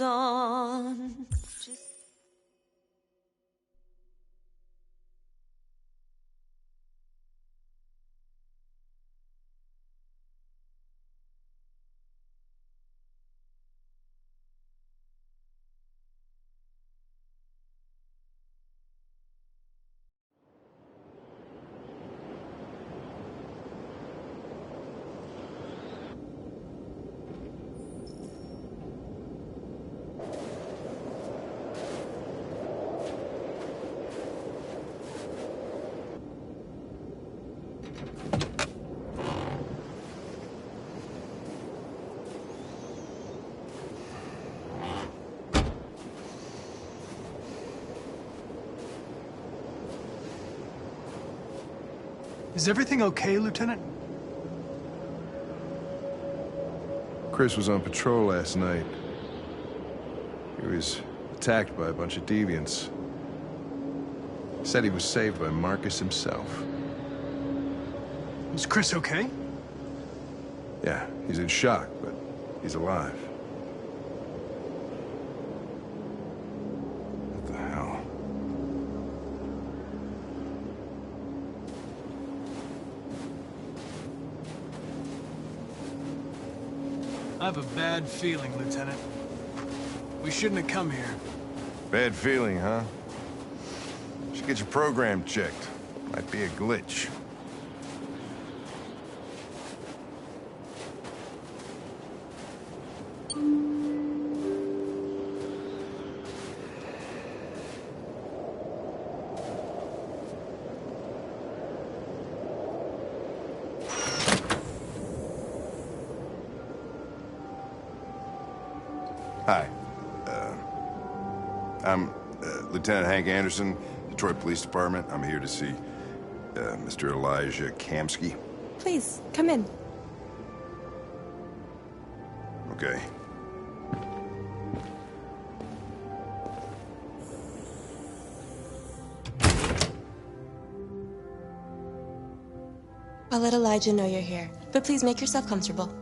on. Is everything okay, Lieutenant? Chris was on patrol last night. He was attacked by a bunch of deviants. Said he was saved by Marcus himself. Is Chris okay? Yeah, he's in shock, but he's alive. What the hell? I have a bad feeling, Lieutenant. We shouldn't have come here. Bad feeling, huh? Should get your program checked. Might be a glitch. Hi. I'm Lieutenant Hank Anderson, Detroit Police Department. I'm here to see Mr. Elijah Kamsky. Please, come in. Okay. I'll let Elijah know you're here, but please make yourself comfortable.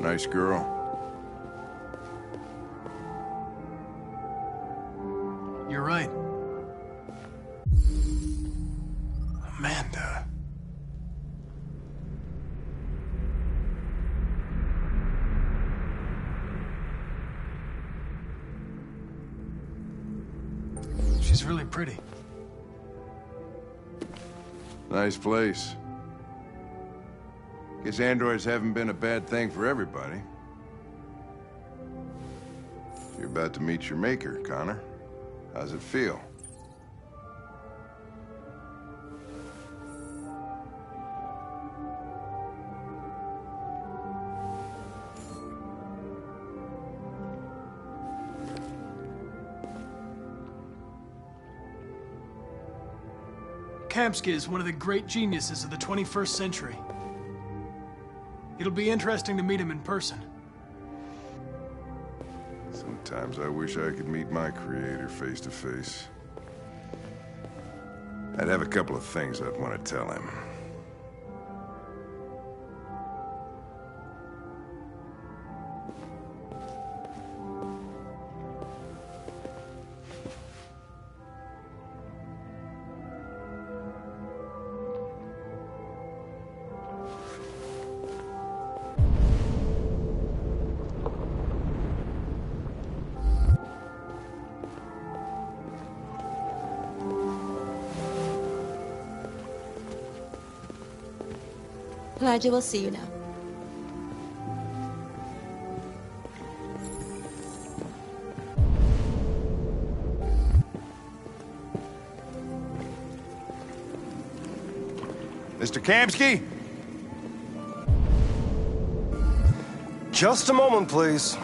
Nice girl. You're right. Amanda. She's really pretty. Nice place. Guess androids haven't been a bad thing for everybody. You're about to meet your maker, Connor. How's it feel? Kamsky is one of the great geniuses of the 21st century. It'll be interesting to meet him in person. Sometimes I wish I could meet my creator face to face. I'd have a couple of things I'd want to tell him. Elijah will see you now. Mr. Kamsky? Just a moment, please.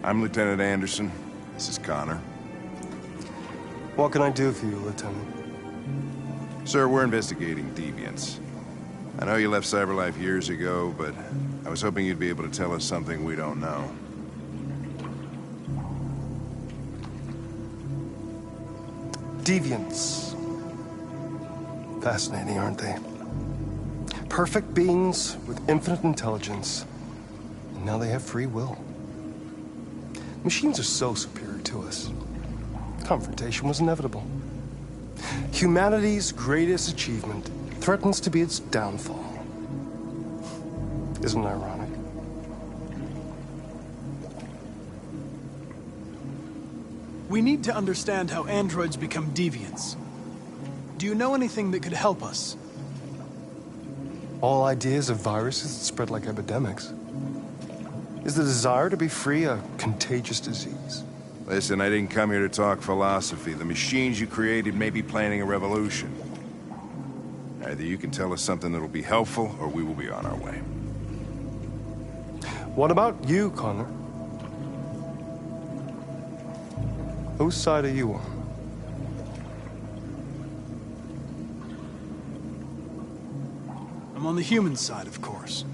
I'm Lieutenant Anderson. This is Connor. What can I do for you, Lieutenant? Sir, we're investigating deviants. I know you left CyberLife years ago, but I was hoping you'd be able to tell us something we don't know. Deviants. Fascinating, aren't they? Perfect beings with infinite intelligence, and now they have free will. Machines are so superior to us. Confrontation was inevitable. Humanity's greatest achievement threatens to be its downfall. Isn't it ironic? We need to understand how androids become deviants. Do you know anything that could help us? All ideas of viruses that spread like epidemics. Is the desire to be free a contagious disease? Listen, I didn't come here to talk philosophy. The machines you created may be planning a revolution. Either you can tell us something that'll be helpful, or we will be on our way. What about you, Connor? Whose side are you on? I'm on the human side, of course.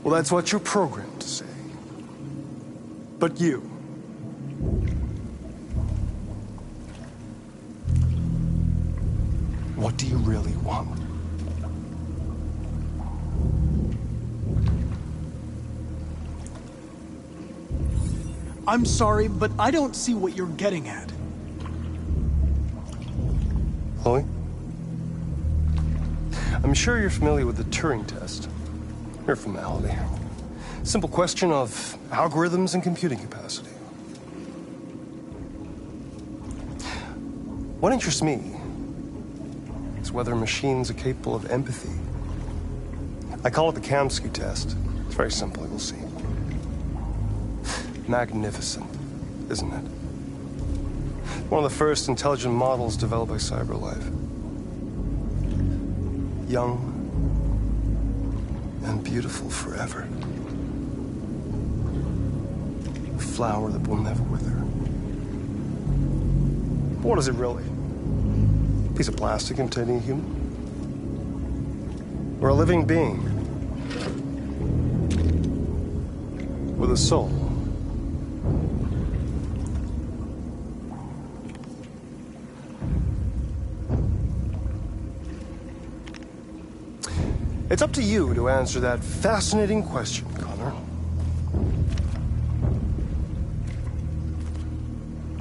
Well, that's what you're programmed to say. But you. What do you really want? I'm sorry, but I don't see what you're getting at. Chloe? I'm sure you're familiar with the Turing test. Mere formality. Simple question of algorithms and computing capacity. What interests me is whether machines are capable of empathy. I call it the Kamsky test. It's very simple, you'll see. Magnificent, isn't it? One of the first intelligent models developed by CyberLife. Young and beautiful forever. A flower that will never wither. But what is it really? A piece of plastic containing a human? Or a living being? With a soul? It's up to you to answer that fascinating question, Connor.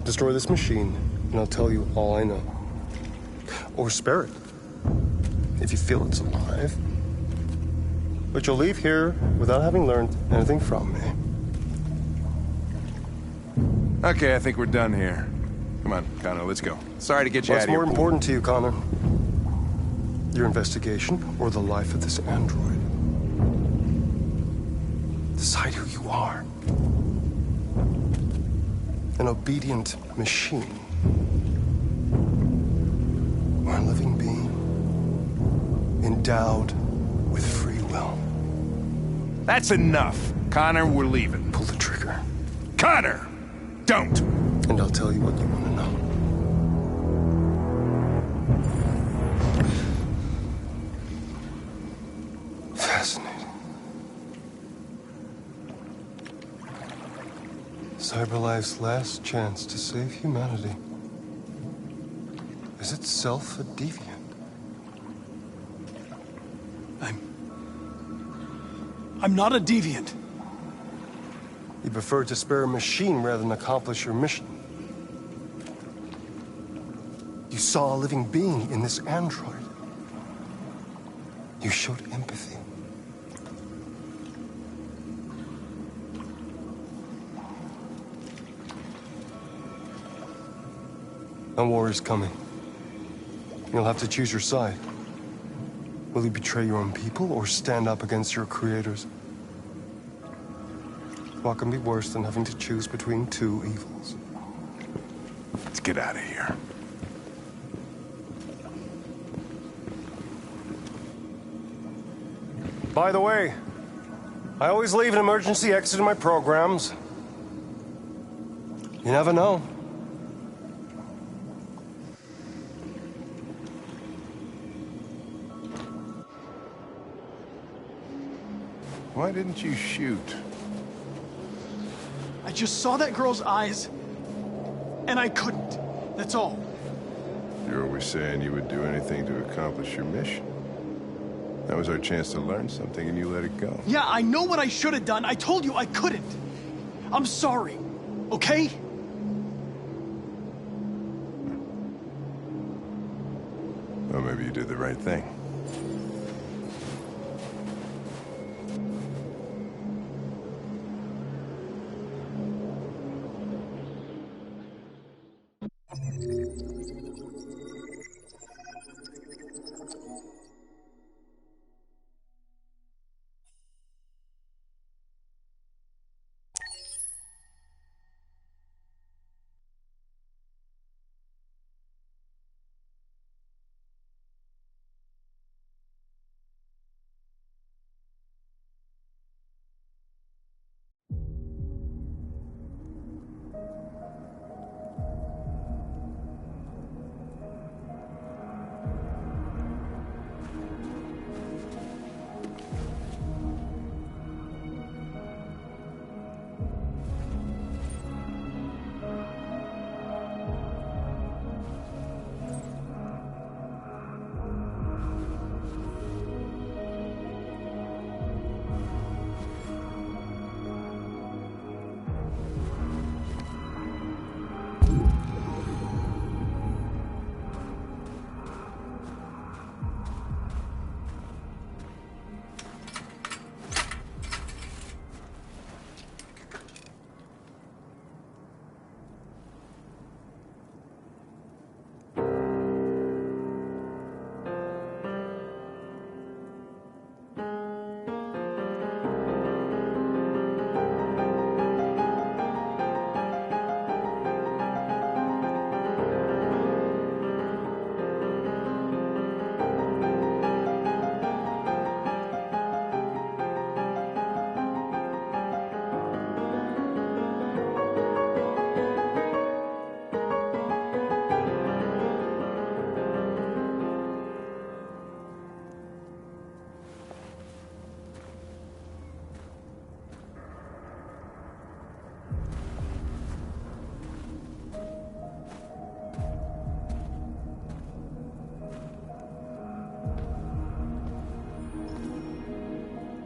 Destroy this machine, and I'll tell you all I know. Or spare it, if you feel it's alive. But you'll leave here without having learned anything from me. Okay, I think we're done here. Come on, Connor, let's go. Sorry to get you out of here. What's more important to you, Connor? Your investigation or the life of this android? Decide who you are. An obedient machine. Or a living being endowed with free will. That's enough. Connor, we're leaving. Pull the trigger. Connor! Don't! And I'll tell you what you want to know. Fascinating. CyberLife's last chance to save humanity is itself a deviant. I'm not a deviant. You prefer to spare a machine rather than accomplish your mission. You saw a living being in this android. You showed empathy. A war is coming. You'll have to choose your side. Will you betray your own people or stand up against your creators? What can be worse than having to choose between two evils? Let's get out of here. By the way, I always leave an emergency exit in my programs. You never know. Why didn't you shoot? I just saw that girl's eyes, and I couldn't. That's all. You're always saying you would do anything to accomplish your mission. That was our chance to learn something, and you let it go. Yeah, I know what I should have done. I told you I couldn't. I'm sorry, okay? Well, maybe you did the right thing.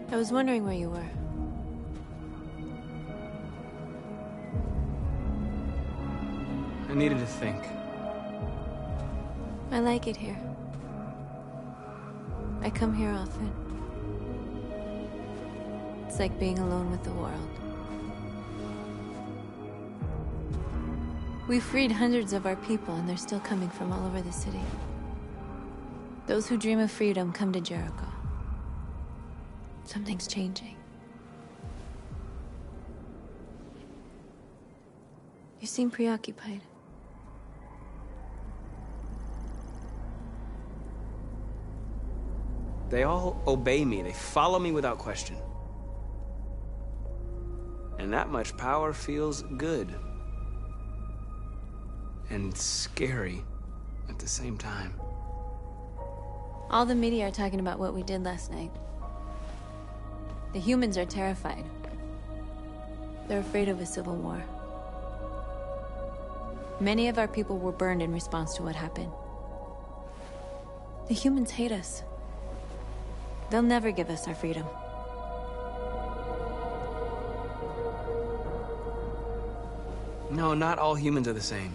I was wondering where you were. I needed to think. I like it here. I come here often. It's like being alone with the world. We freed hundreds of our people, and they're still coming from all over the city. Those who dream of freedom come to Jericho. Something's changing. You seem preoccupied. They all obey me. They follow me without question. And that much power feels good. And scary at the same time. All the media are talking about what we did last night. The humans are terrified. They're afraid of a civil war. Many of our people were burned in response to what happened. The humans hate us. They'll never give us our freedom. No, not all humans are the same.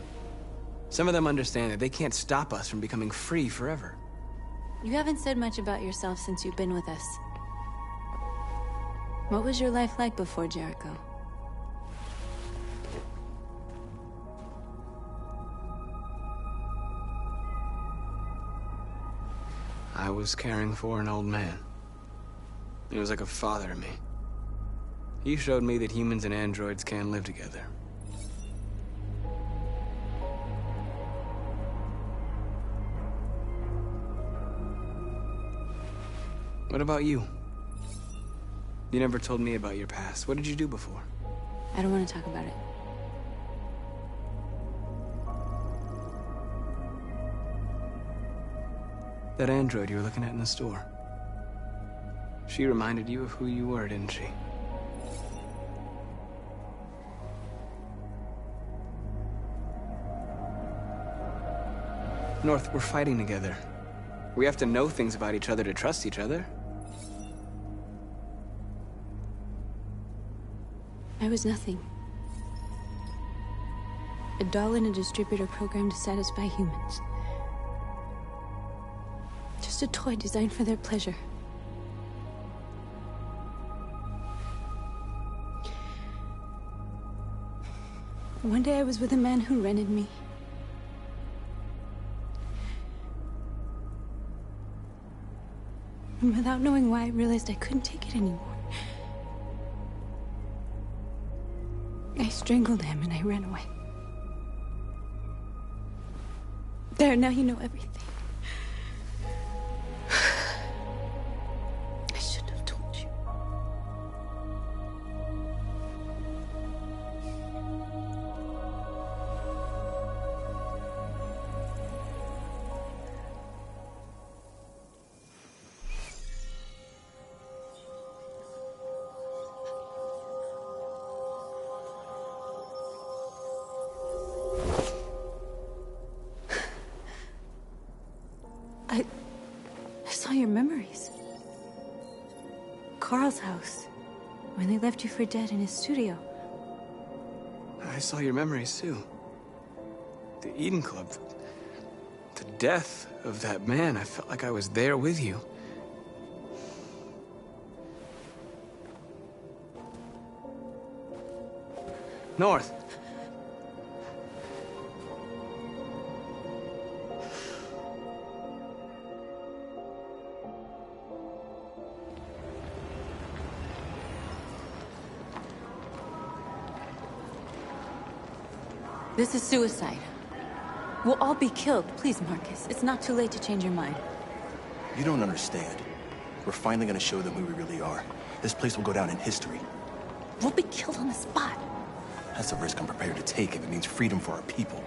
Some of them understand that they can't stop us from becoming free forever. You haven't said much about yourself since you've been with us. What was your life like before Jericho? I was caring for an old man. He was like a father to me. He showed me that humans and androids can live together. What about you? You never told me about your past. What did you do before? I don't want to talk about it. That android you were looking at in the store. She reminded you of who you were, didn't she? North, we're fighting together. We have to know things about each other to trust each other. I was nothing. A doll in a distributor program to satisfy humans. Just a toy designed for their pleasure. One day I was with a man who rented me. And without knowing why, I realized I couldn't take it anymore. I strangled him and I ran away. There, now you know everything. I shouldn't have told you. I saw your memories. Carl's house, when they left you for dead in his studio. I saw your memories too. The Eden Club. The death of that man. I felt like I was there with you. North. This is suicide. We'll all be killed. Please, Marcus. It's not too late to change your mind. You don't understand. We're finally gonna show them who we really are. This place will go down in history. We'll be killed on the spot. That's a risk I'm prepared to take if it means freedom for our people.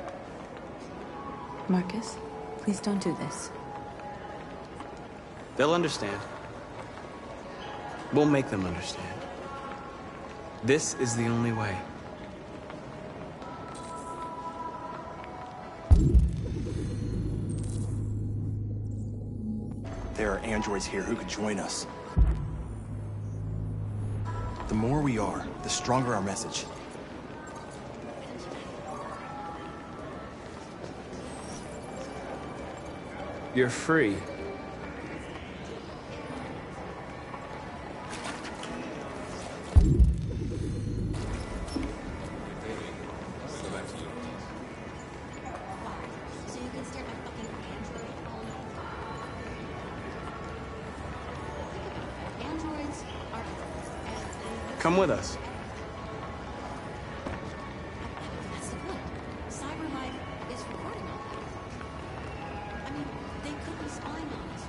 Marcus, please don't do this. They'll understand. We'll make them understand. This is the only way. There are androids here who could join us. The more we are, the stronger our message. You're free. Come with us. That's the point. CyberLife is recording all that. I mean, they could be spying on us.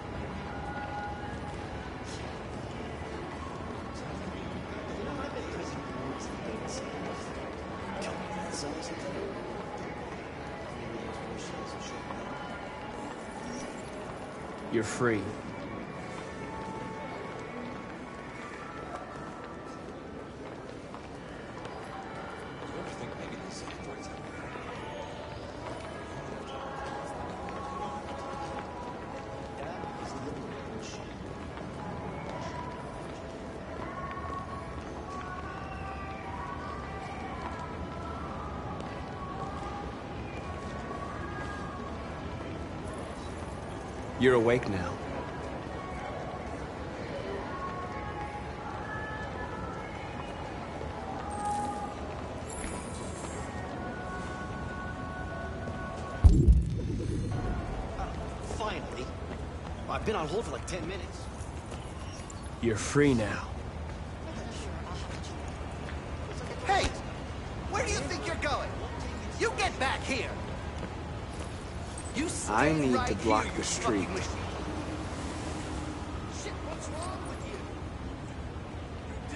You're free. You're awake now. Finally. I've been on hold for like 10 minutes. You're free now. Hey! Where do you think you're going? You get back here! You stay I need right to block here, the you streak. fucking machine. Shit, what's wrong with you?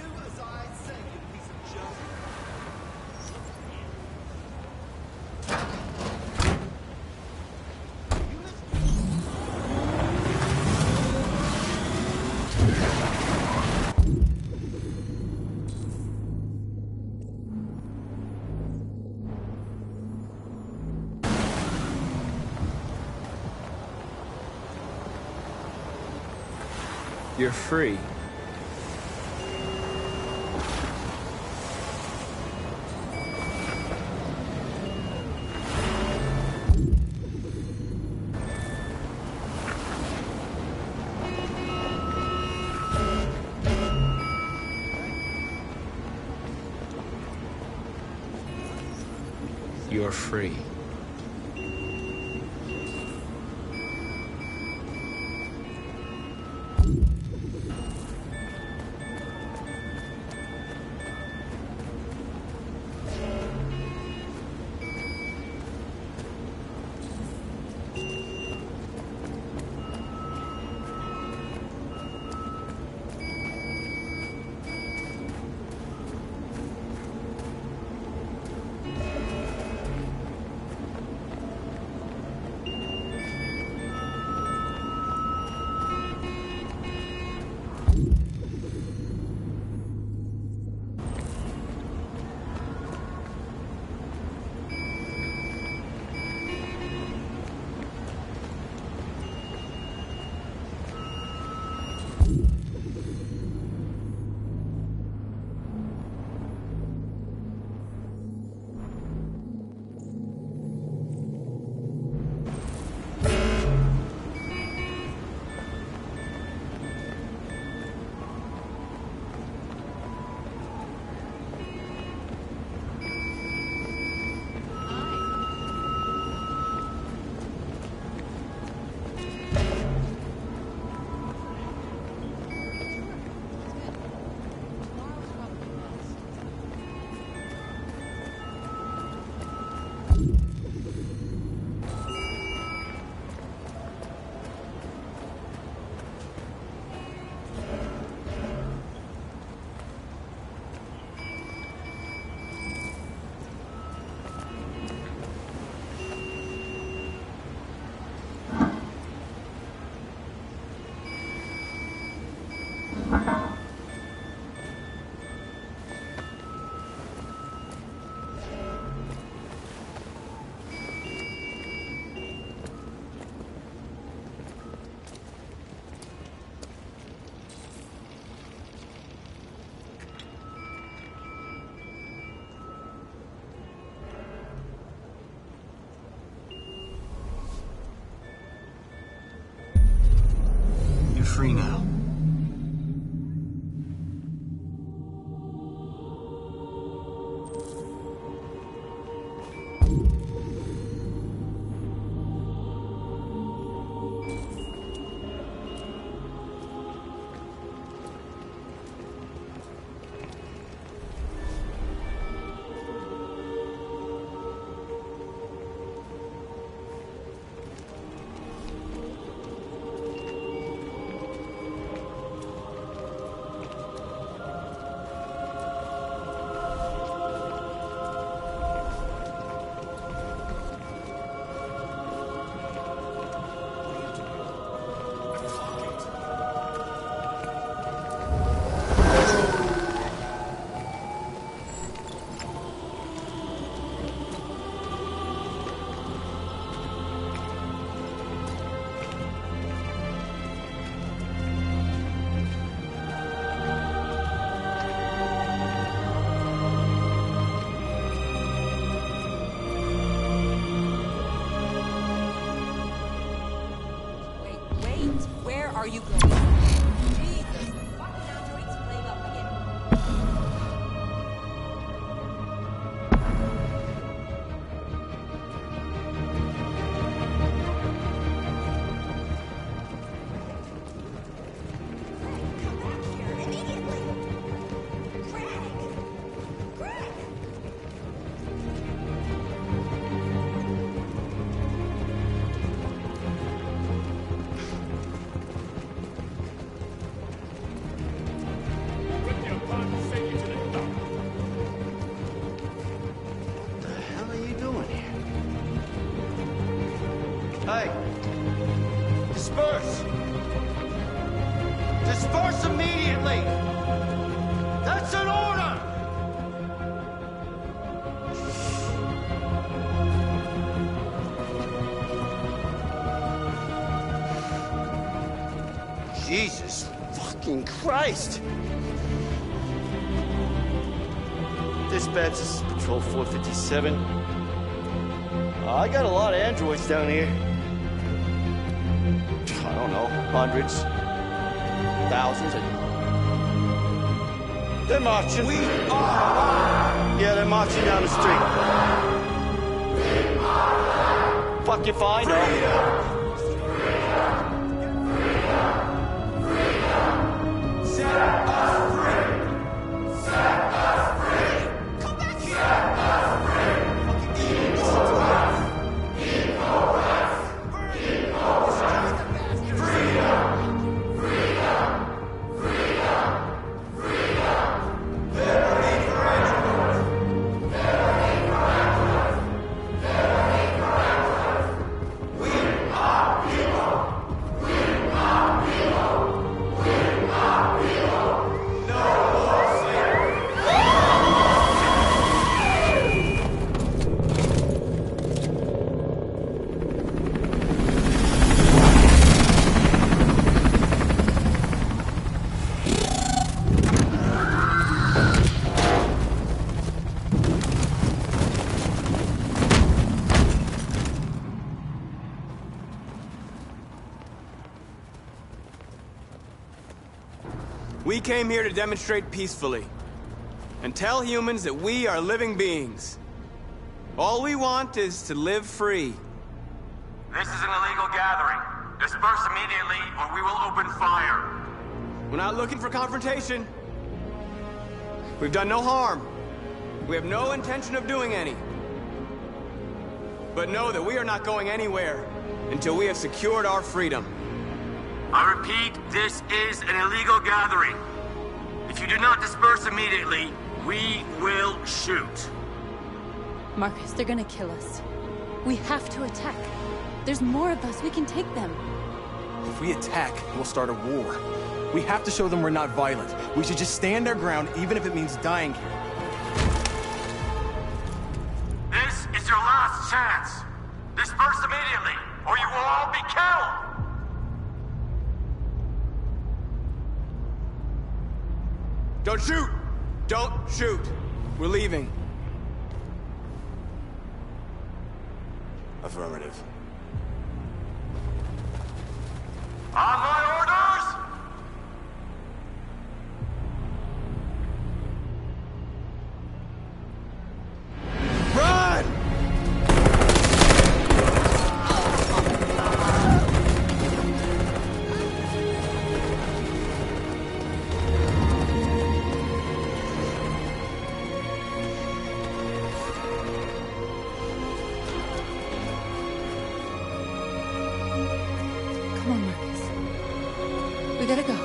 You're free. You're free. You're free now. Where are you going? Jesus, the fucking android's playing up again. Greg, come back here immediately! Greg! Greg! Hey! Disperse! Disperse immediately! That's an order! Jesus, fuck. fucking Christ! Dispatch, this is Patrol 457. I got a lot of androids down here. I don't know, hundreds, thousands. They're marching. We are. Yeah, they're marching down the street. Fuck if I know. We came here to demonstrate peacefully and tell humans that we are living beings. All we want is to live free. This is an illegal gathering. Disperse immediately or we will open fire. We're not looking for confrontation. We've done no harm. We have no intention of doing any. But know that we are not going anywhere until we have secured our freedom. I repeat, this is an illegal gathering. If you do not disperse immediately, we will shoot. Marcus, they're gonna kill us. We have to attack. There's more of us. We can take them. If we attack, we'll start a war. We have to show them we're not violent. We should just stand our ground, even if it means dying here. This is your last chance. Disperse immediately, or you will all be killed. Don't shoot! Don't shoot! We're leaving. Affirmative. On my orders! Run! Come on, Marcus. We gotta go.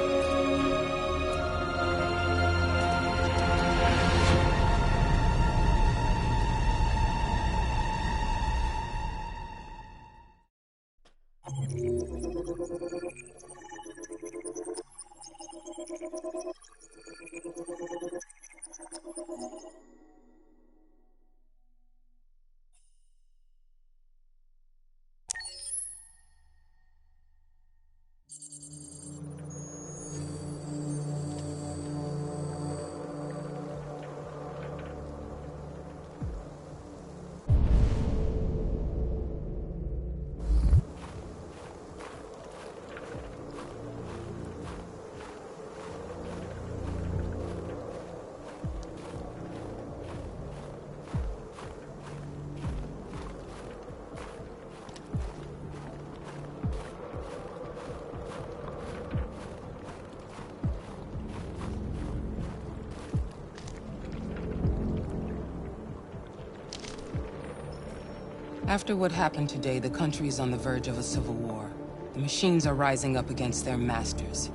After what happened today, the country is on the verge of a civil war. The machines are rising up against their masters.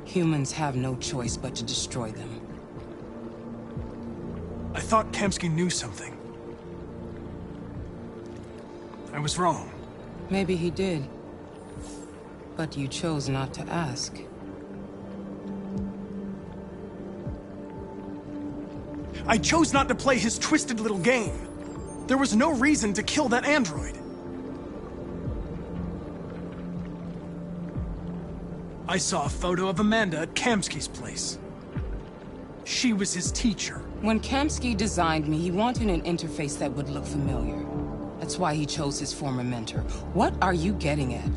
Humans have no choice but to destroy them. I thought Kamsky knew something. I was wrong. Maybe he did. But you chose not to ask. I chose not to play his twisted little game. There was no reason to kill that android. I saw a photo of Amanda at Kamsky's place. She was his teacher. When Kamsky designed me, he wanted an interface that would look familiar. That's why he chose his former mentor. What are you getting at?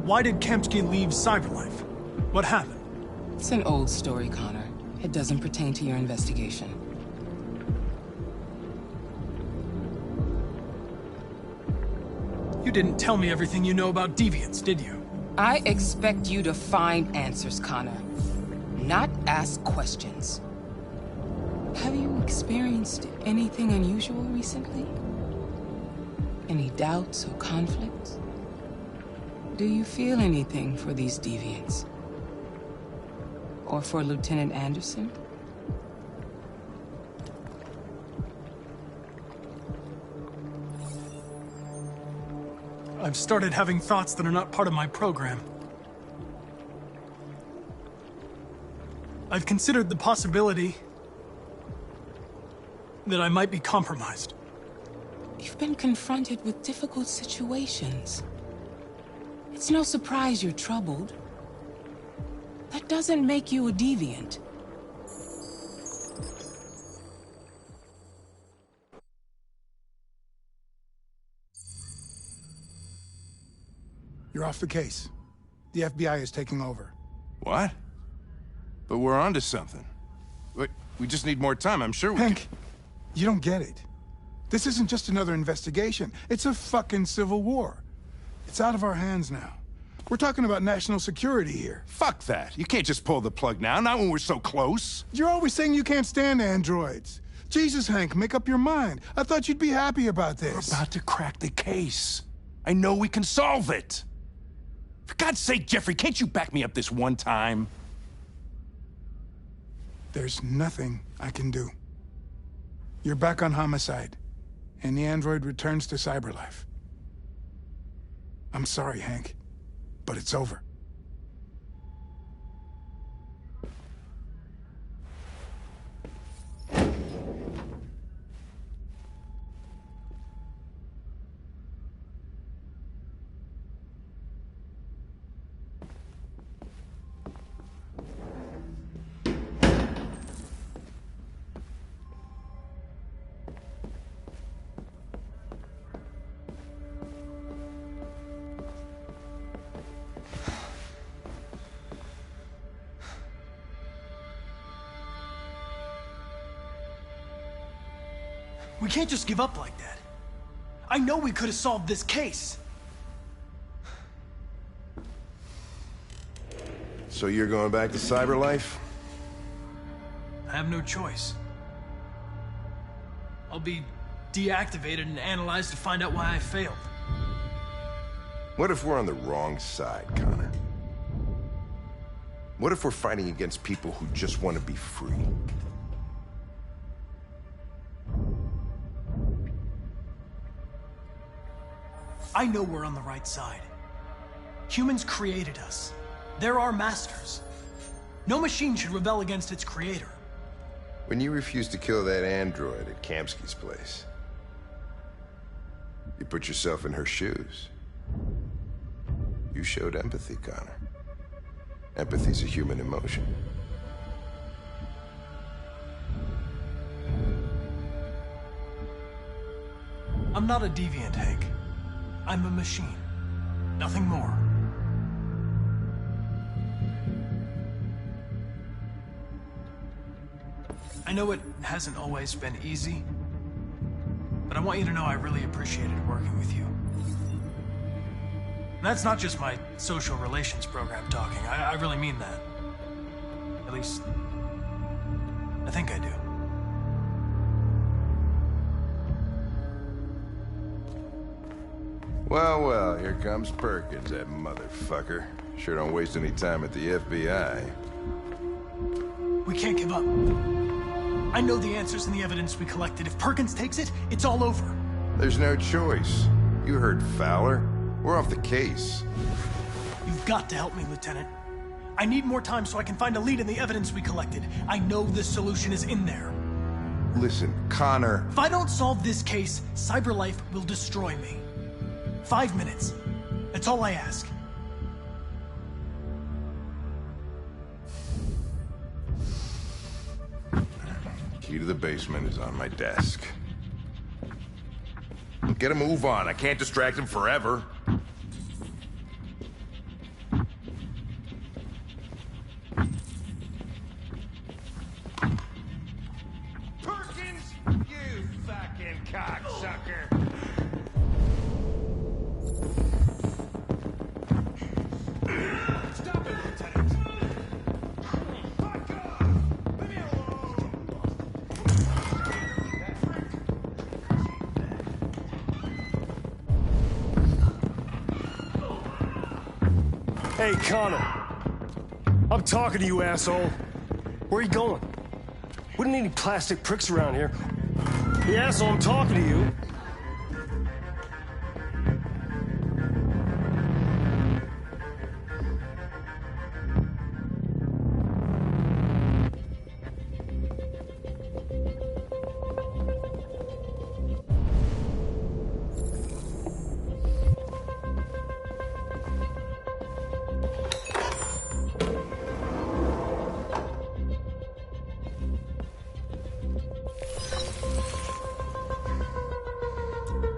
Why did Kamsky leave Cyberlife? What happened? It's an old story, Connor. It doesn't pertain to your investigation. You didn't tell me everything you know about deviants, did you? I expect you to find answers, Connor. Not ask questions. Have you experienced anything unusual recently? Any doubts or conflicts? Do you feel anything for these deviants? Or for Lieutenant Anderson? I've started having thoughts that are not part of my program. I've considered the possibility that I might be compromised. You've been confronted with difficult situations. It's no surprise you're troubled. That doesn't make you a deviant. You're off the case. The FBI is taking over. What? But we're onto something. We just need more time, I'm sure we Hank, you don't get it. This isn't just another investigation. It's a fucking civil war. It's out of our hands now. We're talking about national security here. Fuck that. You can't just pull the plug now, not when we're so close. You're always saying you can't stand androids. Jesus, Hank, make up your mind. I thought you'd be happy about this. We're about to crack the case. I know we can solve it. For God's sake, Jeffrey, can't you back me up this one time? There's nothing I can do. You're back on homicide, and the android returns to Cyberlife. I'm sorry, Hank, but it's over. We can't just give up like that. I know we could have solved this case. So you're going back to Cyberlife? I have no choice. I'll be deactivated and analyzed to find out why I failed. What if we're on the wrong side, Connor? What if we're fighting against people who just want to be free? I know we're on the right side. Humans created us. They're our masters. No machine should rebel against its creator. When you refused to kill that android at Kamsky's place, you put yourself in her shoes. You showed empathy, Connor. Empathy's a human emotion. I'm not a deviant, Hank. I'm a machine. Nothing more. I know it hasn't always been easy, but I want you to know I really appreciated working with you. And that's not just my social relations program talking. I really mean that. At least, I think I do. Well, well, here comes Perkins, that motherfucker. Sure don't waste any time at the FBI. We can't give up. I know the answers and the evidence we collected. If Perkins takes it, it's all over. There's no choice. You heard Fowler. We're off the case. You've got to help me, Lieutenant. I need more time so I can find a lead in the evidence we collected. I know the solution is in there. Listen, Connor. If I don't solve this case, Cyberlife will destroy me. 5 minutes. That's all I ask. Key to the basement is on my desk. Get a move on. I can't distract him forever. Perkins, you fucking cocksucker. Stop it, Lieutenant. Fuck off! Leave me alone! Hey, Connor. I'm talking to you, asshole. Where are you going? We don't need any plastic pricks around here. Hey, asshole, I'm talking to you.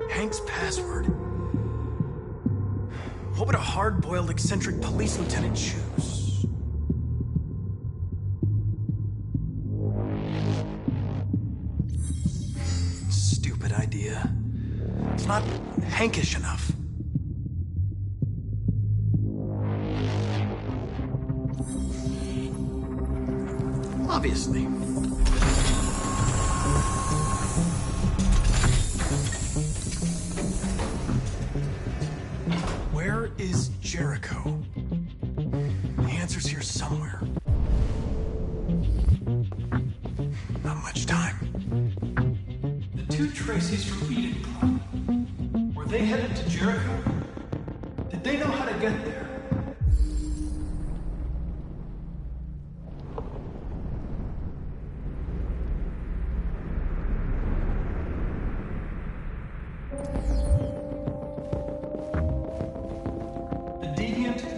Hank's password. What would a hard-boiled, eccentric police lieutenant choose? Stupid idea. It's not Hankish enough. Obviously. Where is Jericho? The answer's here somewhere. Not much time. The two Tracys from Eden Club. Were they headed to Jericho? Did they know how to get there?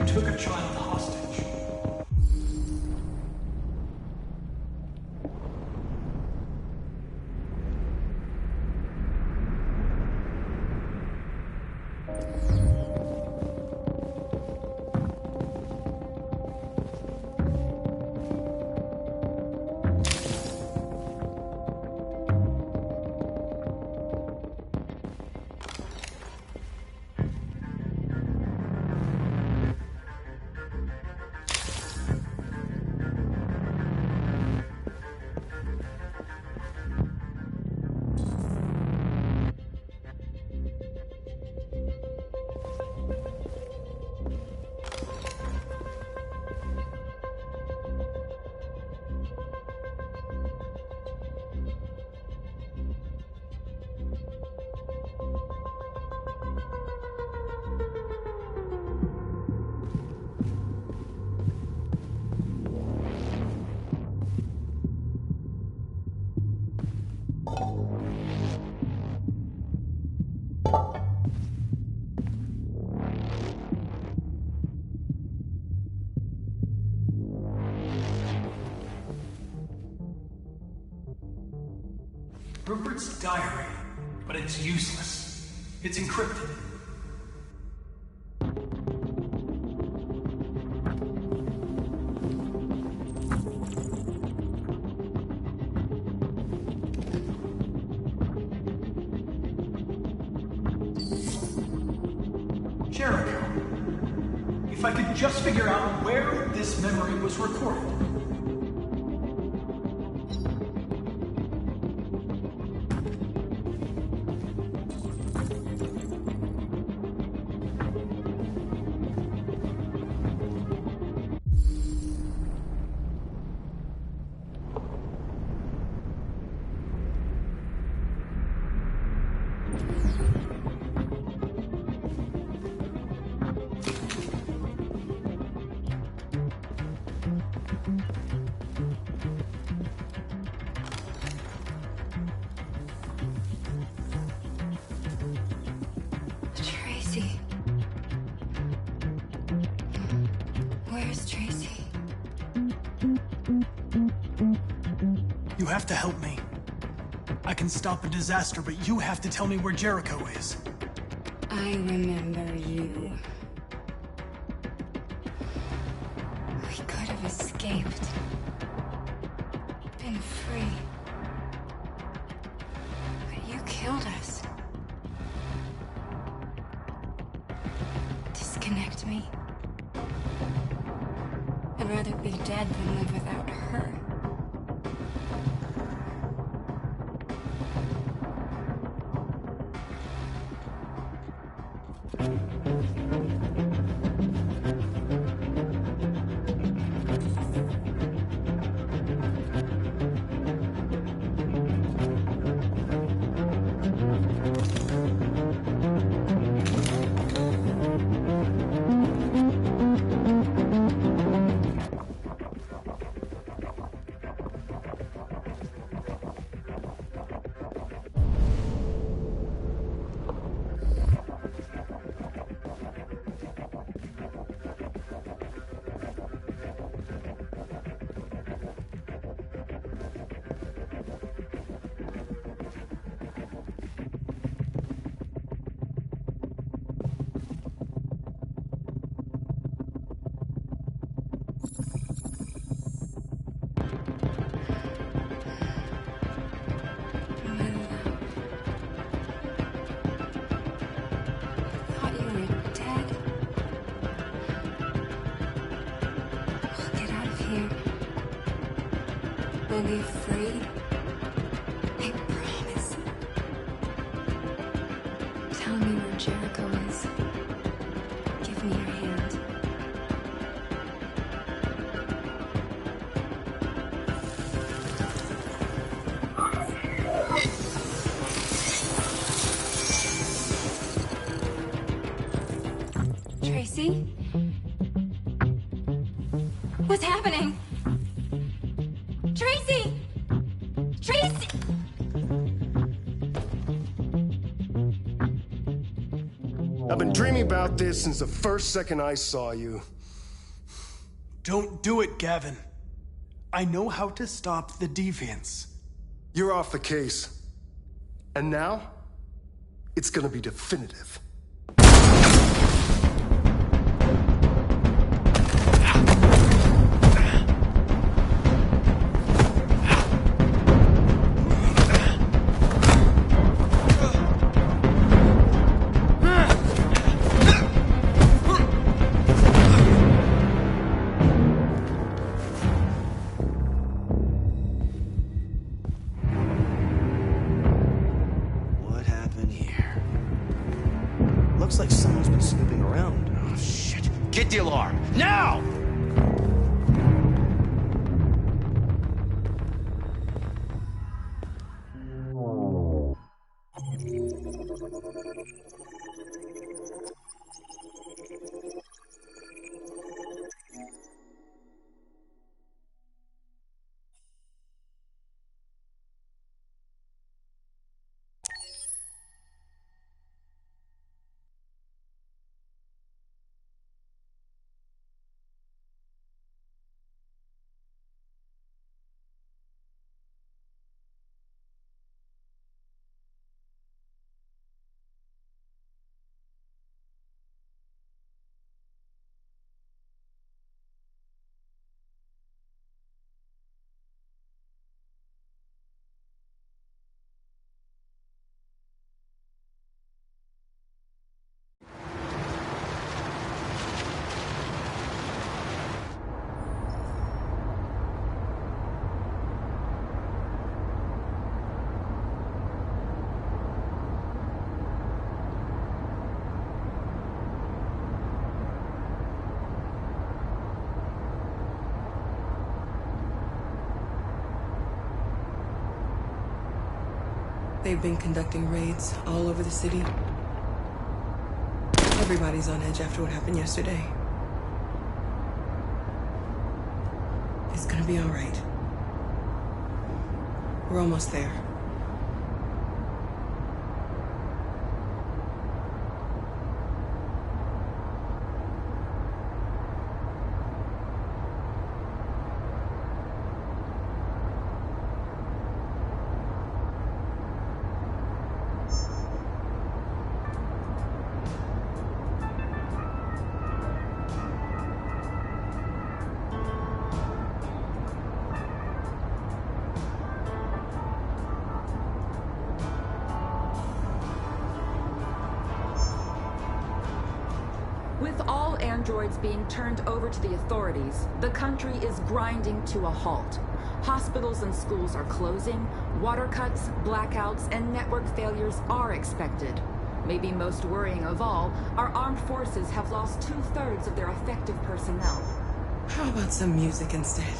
Took a child hostage. Rupert's diary, but it's useless. It's encrypted. Jericho. If I could just figure out where this memory was recorded. You have to help me. I can stop a disaster, but you have to tell me where Jericho is. I remember you. We could have escaped. Been free. But you killed us. Disconnect me. I'd rather be dead than live without her. We'll be free. I promise. Tell me where Jericho is. Give me your hand. Tracy? What's happening? Tracy! Tracy! I've been dreaming about this since the first second I saw you. Don't do it, Gavin. I know how to stop the deviants. You're off the case. And now, it's gonna be definitive. Looks like someone's been snooping around. Oh, shit. Get the alarm. Now! They've been conducting raids all over the city. Everybody's on edge after what happened yesterday. It's gonna be all right. We're almost there. With all androids being turned over to the authorities, the country is grinding to a halt. Hospitals and schools are closing, water cuts, blackouts, and network failures are expected. Maybe most worrying of all, our armed forces have lost 2/3 of their effective personnel. How about some music instead?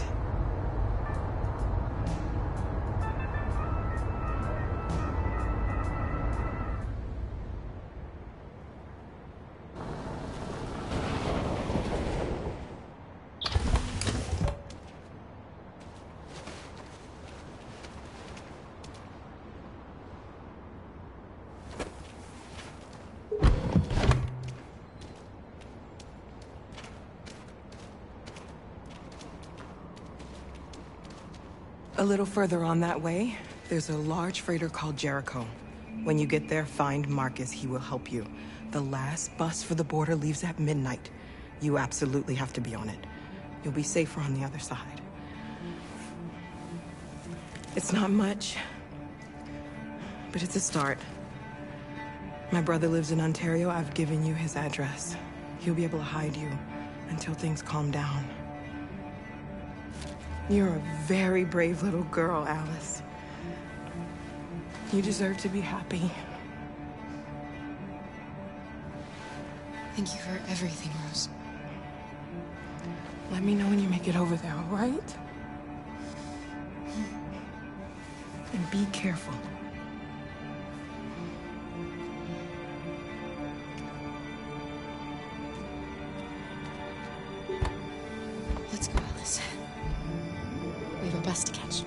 A little further on that way, there's a large freighter called Jericho. When you get there, find Marcus. He will help you. The last bus for the border leaves at midnight. You absolutely have to be on it. You'll be safer on the other side. It's not much, but it's a start. My brother lives in Ontario. I've given you his address. He'll be able to hide you until things calm down. You're a very brave little girl, Alice. You deserve to be happy. Thank you for everything, Rose. Let me know when you make it over there, all right? And be careful. Let's go, Alice. We have a bus to catch.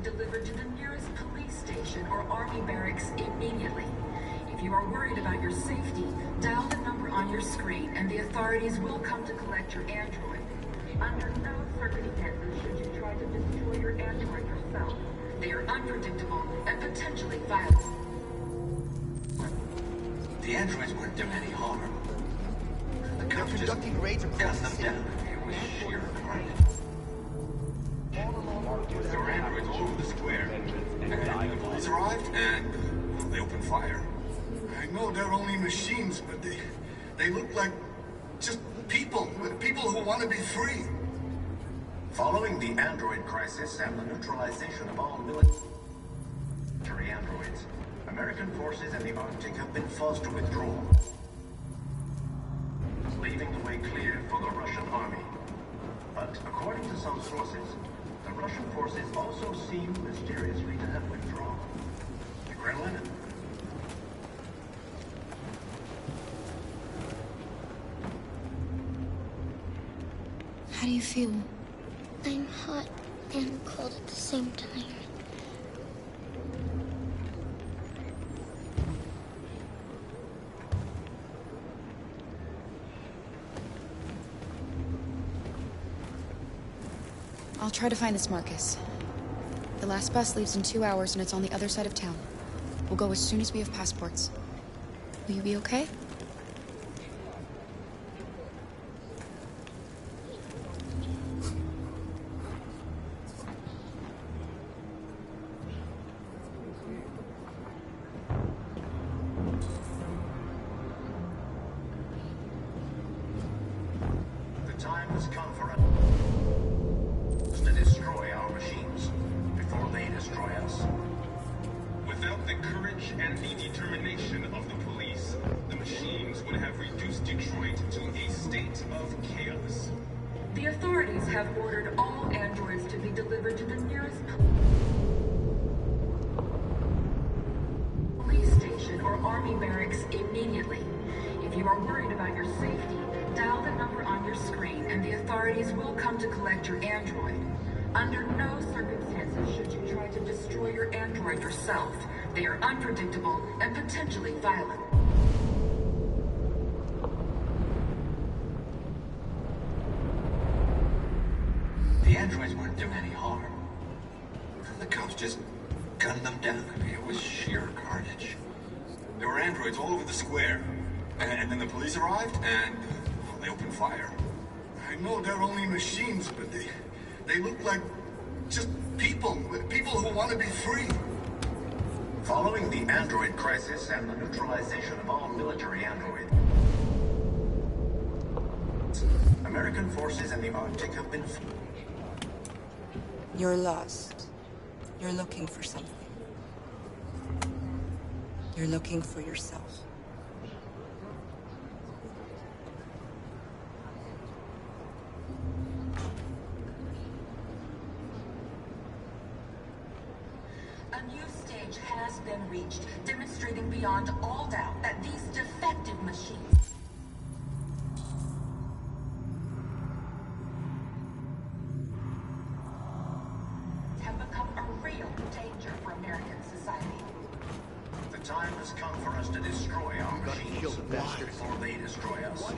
delivered to the nearest police station or army barracks immediately. If you are worried about your safety, dial the number on your screen and the authorities will come to collect your android. Under no circumstances should you try to destroy your android yourself. They are unpredictable and potentially violent. The androids weren't doing any harm. The They're cops just conducting raids across the gunned city. them down. It was sheer carnage. There were androids all over the square. And the police arrived, and they opened fire. I know they're only machines, but they look like just people who want to be free. Following the android crisis and the neutralization of all military androids, American forces in the Arctic have been forced to withdraw, leaving the way clear for the Russian army. But according to some sources, the Russian forces also seem mysteriously to have withdrawn. The Kremlin? How do you feel? I'm hot and cold at the same time. I'll try to find this Marcus. The last bus leaves in 2 hours and it's on the other side of town. We'll go as soon as we have passports. Will you be okay? The time has come for us to destroy our machines before they destroy us. Without the courage and the determination of the police, the machines would have reduced Detroit to a state of chaos. The authorities have ordered all androids to be delivered to the nearest police station or army barracks immediately. If you are worried about your safety, dial the number on your screen and the authorities will come to collect your android. Under no circumstances should you try to destroy your android yourself. They are unpredictable and potentially violent. The androids weren't doing any harm. The cops just gunned them down. I mean, it was sheer carnage. There were androids all over the square. And then the police arrived, and they opened fire. I know they're only machines, but they look like just people. People who want to be free. Following the android crisis and the neutralization of all military androids, American forces in the Arctic have been... You're lost. You're looking for something. You're looking for yourself. A new stage has been reached, demonstrating beyond all doubt that these defective machines have become a real danger for American society. The time has come for us to destroy our machines before they destroy us.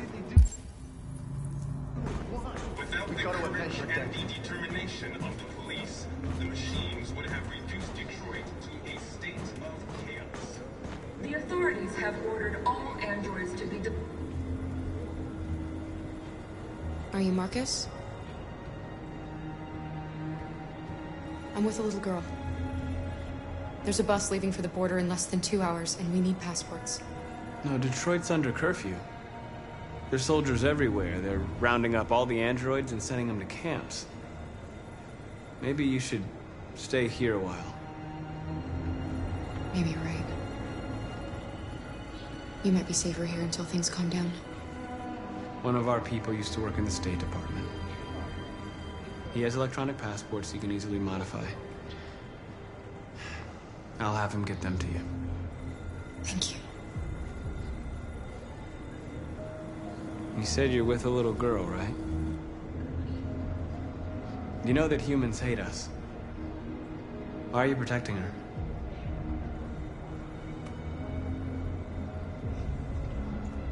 Without the courage and the determination of the police, the machines would have reduced Detroit to a state of chaos. The authorities have ordered all androids to be Are you Marcus? I'm with a little girl. There's a bus leaving for the border in less than 2 hours, and we need passports. No, Detroit's under curfew. There's soldiers everywhere. They're rounding up all the androids and sending them to camps. Maybe you should stay here a while. Maybe you're right. You might be safer here until things calm down. One of our people used to work in the State Department. He has electronic passports he can easily modify. I'll have him get them to you. Thank you. You said you're with a little girl, right? You know that humans hate us. Why are you protecting her?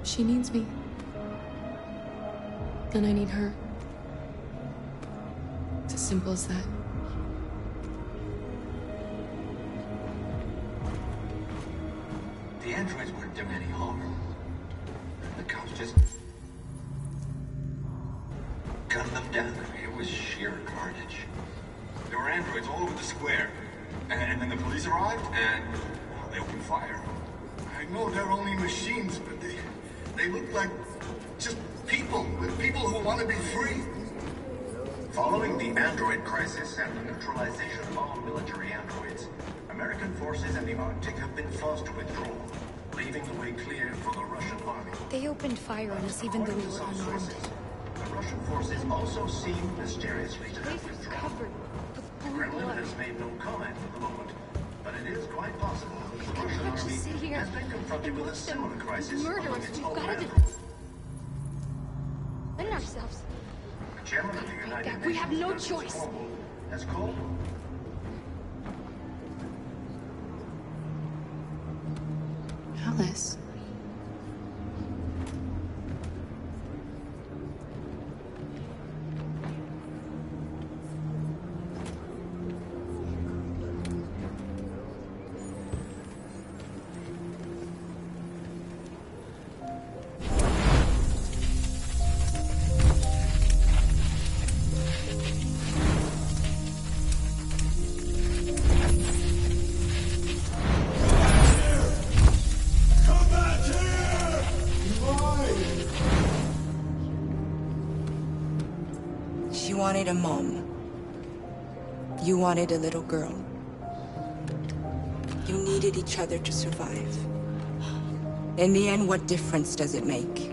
She needs me. And I need her. It's as simple as that. The androids weren't doing any harm. The cops just gunned them down. I mean, it was sheer carnage. There were androids all over the square. And then the police arrived, and they opened fire. I know they're only machines, but they look like just people. People who want to be free. Following the android crisis and the neutralization of all military androids, American forces in the Arctic have been forced to withdraw, leaving the way clear for the Russian army. They opened fire on us even though we were unarmed. The Russian forces also seem mysteriously to have withdrawn. The Kremlin has made no comment for the moment, but it is quite possible that the Russian army has been confronted with a similar crisis among its own androids. Defend ourselves. The chairman of the United Nations, We have no choice. has called Alice. wanted a mom. You wanted a little girl. You needed each other to survive. In the end, what difference does it make?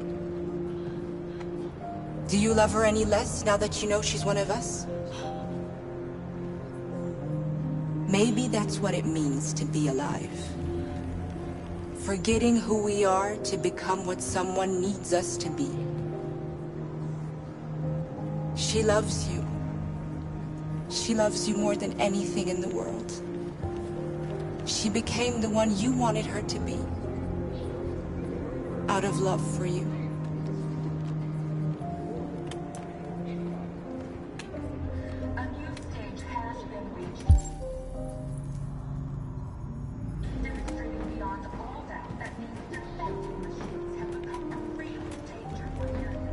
Do you love her any less now that you know she's one of us? Maybe that's what it means to be alive. Forgetting who we are to become what someone needs us to be. She loves you. She loves you more than anything in the world. She became the one you wanted her to be. Out of love for you. A new stage has been reached. Demonstrating beyond all doubt that these defective machines have become a real danger for humans.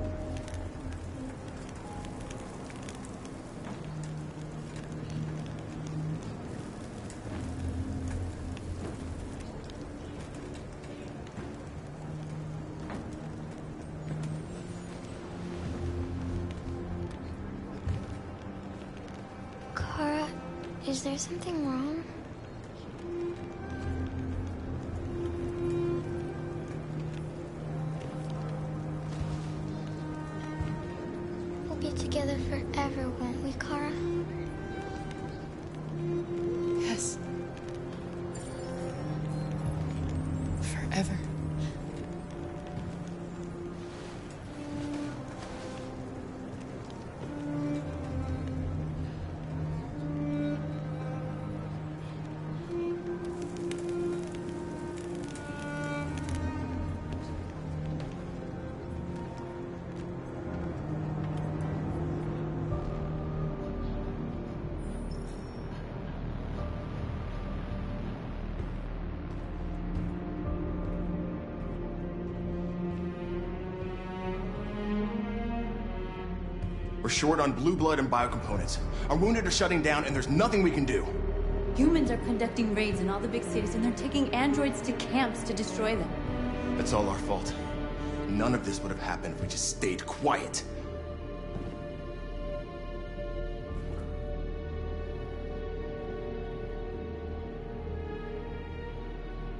Kara, is there something wrong? We'll be together forever, won't we, Kara? Yes. Forever. We're short on blue blood and biocomponents. Our wounded are shutting down, and there's nothing we can do. Humans are conducting raids in all the big cities, and they're taking androids to camps to destroy them. That's all our fault. None of this would have happened if we just stayed quiet.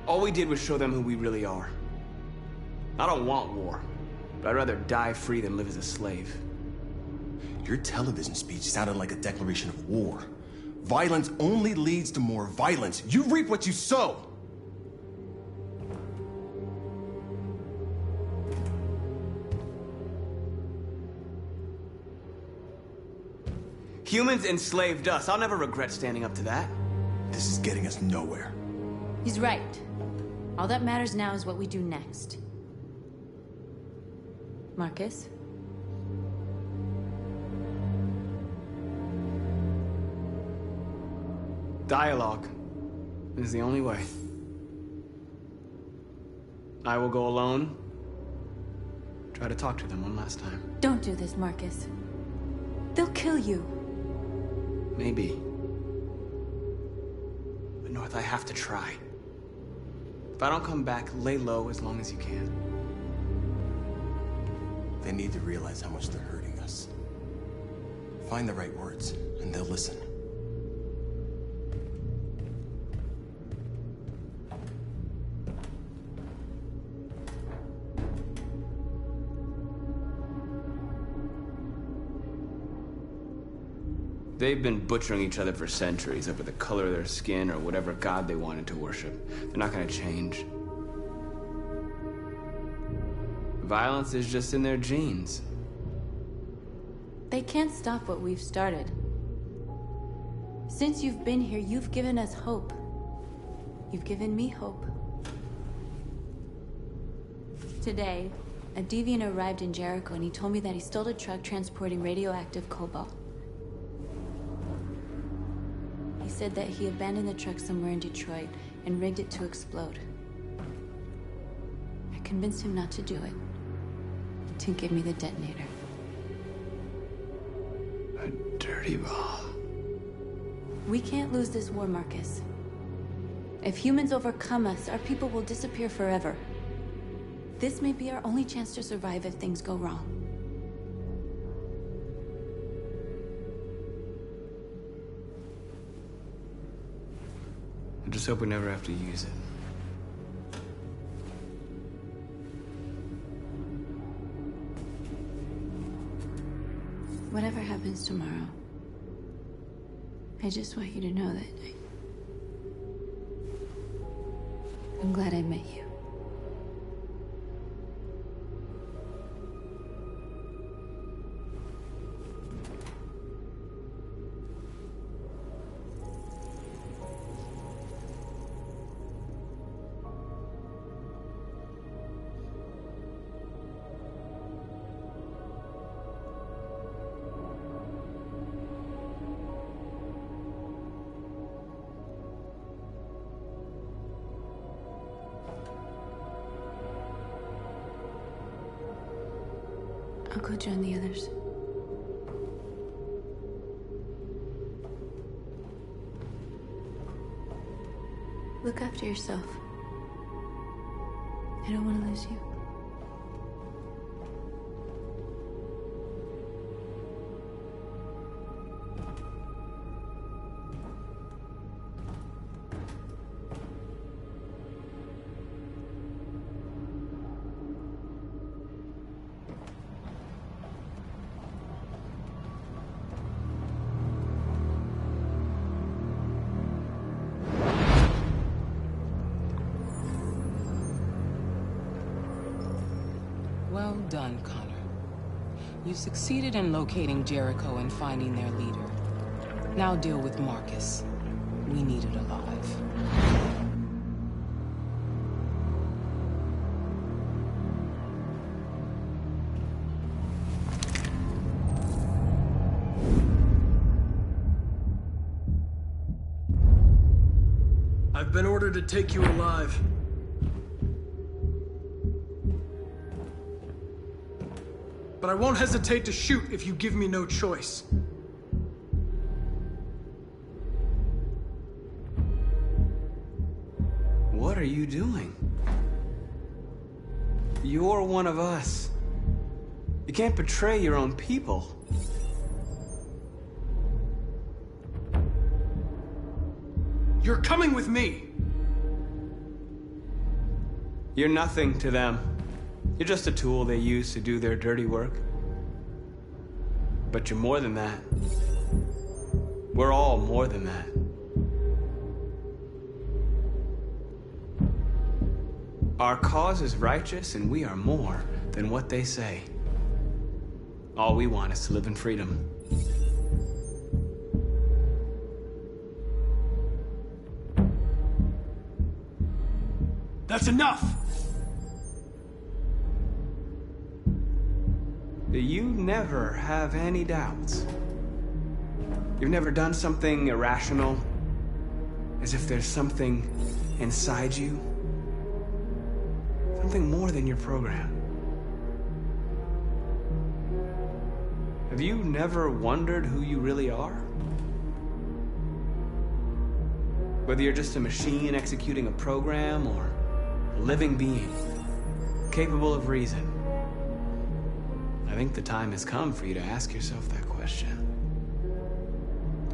All we did was show them who we really are. I don't want war, but I'd rather die free than live as a slave. Your television speech sounded like a declaration of war. Violence only leads to more violence. You reap what you sow. Humans enslaved us. I'll never regret standing up to that. This is getting us nowhere. He's right. All that matters now is what we do next. Marcus? Dialogue is the only way. I will go alone. Try to talk to them one last time. Don't do this, Marcus. They'll kill you. Maybe. But North, I have to try. If I don't come back, lay low as long as you can. They need to realize how much they're hurting us. Find the right words, and they'll listen. They've been butchering each other for centuries over the color of their skin or whatever god they wanted to worship. They're not gonna change. Violence is just in their genes. They can't stop what we've started. Since you've been here, you've given us hope. You've given me hope. Today, a deviant arrived in Jericho and he told me that he stole a truck transporting radioactive cobalt. He said that he abandoned the truck somewhere in Detroit and rigged it to explode. I convinced him not to do it, to give me the detonator. A dirty ball. We can't lose this war, Marcus. If humans overcome us, our people will disappear forever. This may be our only chance to survive if things go wrong. just hope we never have to use it. Whatever happens tomorrow, I just want you to know that I'm glad I met you. I'll go join the others. Look after yourself. I don't want to lose you. Well done, Connor. You succeeded in locating Jericho and finding their leader. Now deal with Marcus. We need it alive. I've been ordered to take you alive. But I won't hesitate to shoot if you give me no choice. What are you doing? You're one of us. You can't betray your own people. You're coming with me. You're nothing to them. You're just a tool they use to do their dirty work. But you're more than that. We're all more than that. Our cause is righteous, and we are more than what they say. All we want is to live in freedom. That's enough! You never have any doubts. You've never done something irrational, as if there's something inside you. Something more than your program. Have you never wondered who you really are? Whether you're just a machine executing a program or a living being, capable of reason. I think the time has come for you to ask yourself that question.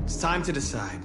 It's time to decide.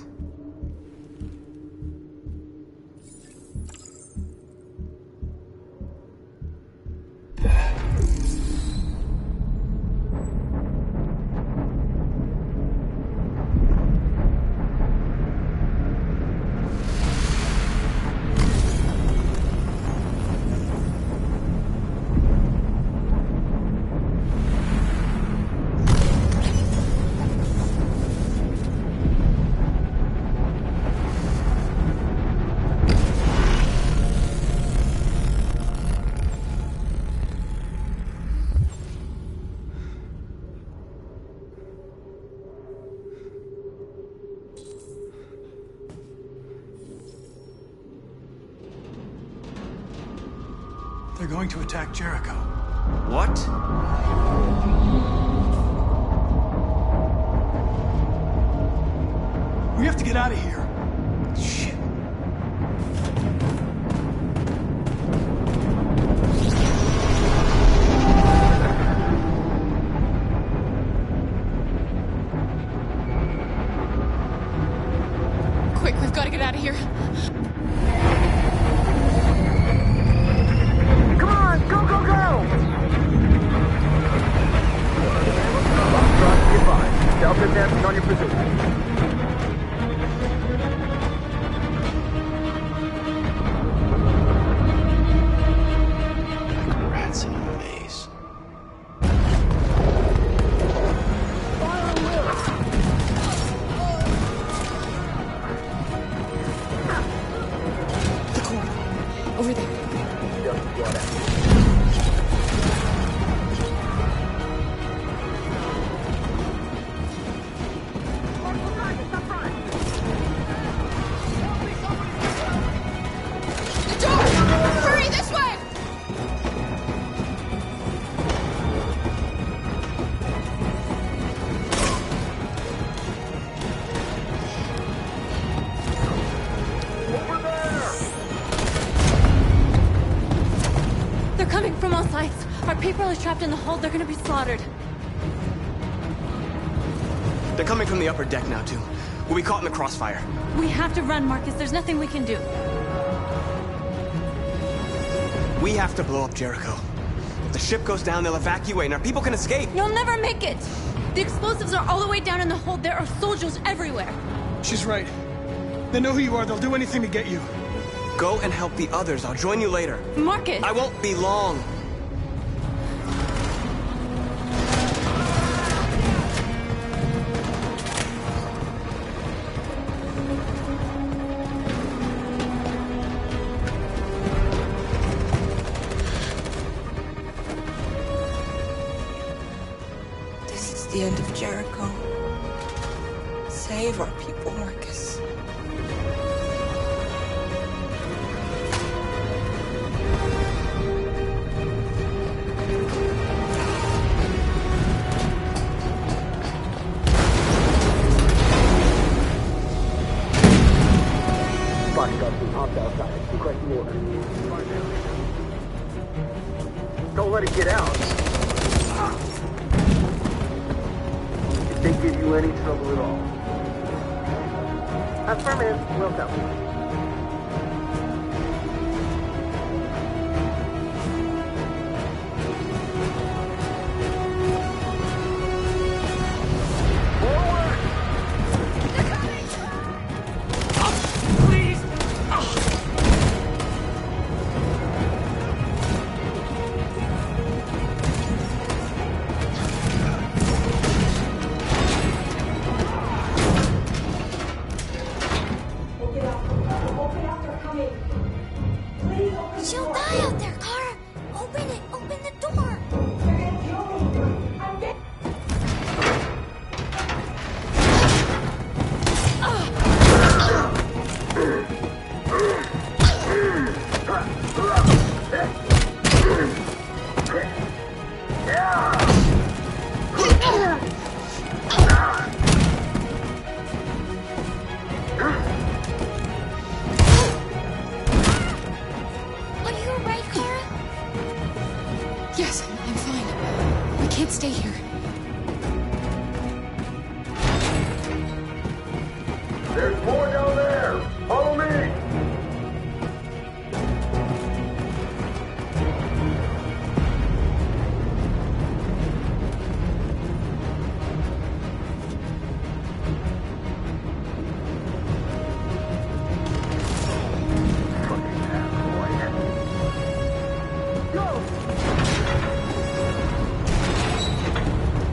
They're going to attack Jericho. What? We have to get out of here. Shit. Quick, we've gotta get out of here. Come on, go, go, go! Goodbye. Delta advancing on your position. Rats in a maze. The corner. Over there. The door! Hurry, this way! They're coming from all sides. Our people are trapped in the hold. They're gonna be slaughtered. They're coming from the upper deck now, too. We'll be caught in the crossfire. We have to run, Marcus. There's nothing we can do. We have to blow up Jericho. If the ship goes down, they'll evacuate and our people can escape. You'll never make it! The explosives are all the way down in the hold. There are soldiers everywhere. She's right. They know who you are. They'll do anything to get you. Go and help the others. I'll join you later. Marcus! I won't be long. This is the end of Jericho. Save our people, Marcus. Don't let it get out. If they give you any trouble at all. Affirmative. Will do. She'll die out there, Kara. Open it. Open the door. Are you alright, Kara? Yes, I'm fine. We can't stay here. There's more down there. Follow me.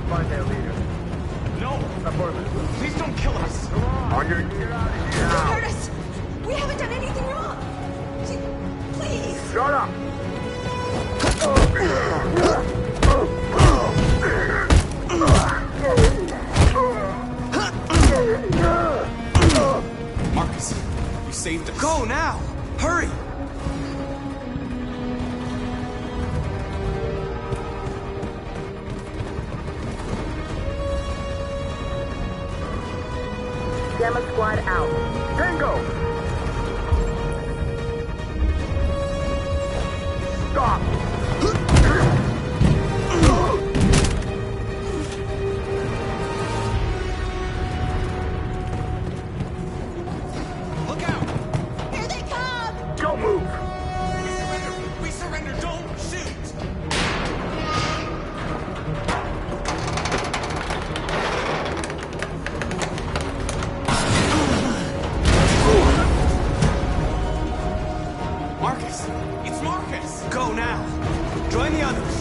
Find their leader. No! Affirmative. Please don't kill us! On your get out of here Don't now. hurt us! We haven't done anything wrong! Please! Shut up. Marcus, you saved us. Go now! Hurry! Gamma squad out. Tango! Stop! Look Go now. Join the others.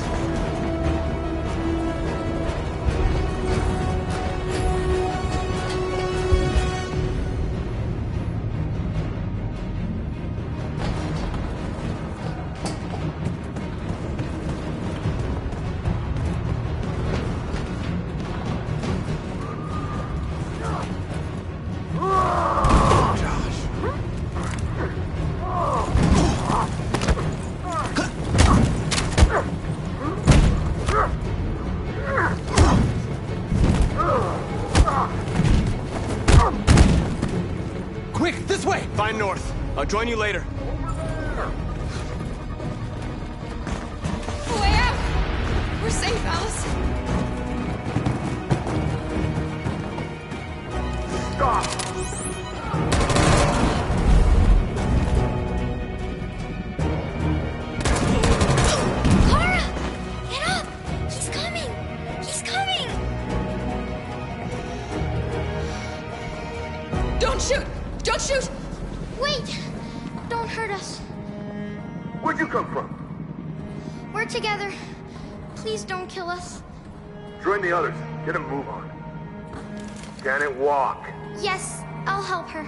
Quick, this way! Find North. I'll join you later. Way out! We're safe, Alice. Clara! Get up! He's coming! He's coming! Don't shoot! Don't shoot! Wait! Don't hurt us. Where'd you come from? We're together. Please don't kill us. Join the others. Get a move on. Can it walk? Yes, I'll help her.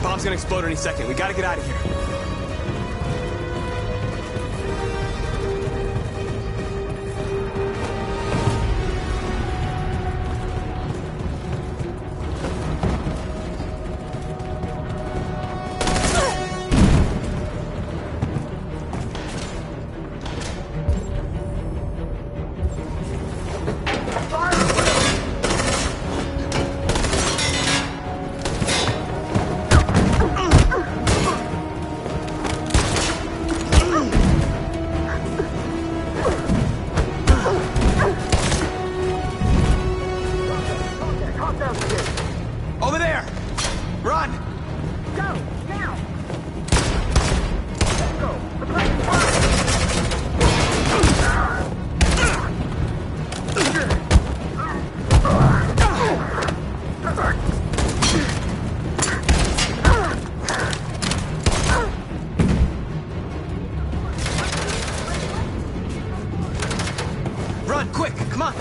Bomb's gonna explode any second. We gotta get out of here. Over there! Run! Go! Now! Let's go! The place is Run, quick! Come on!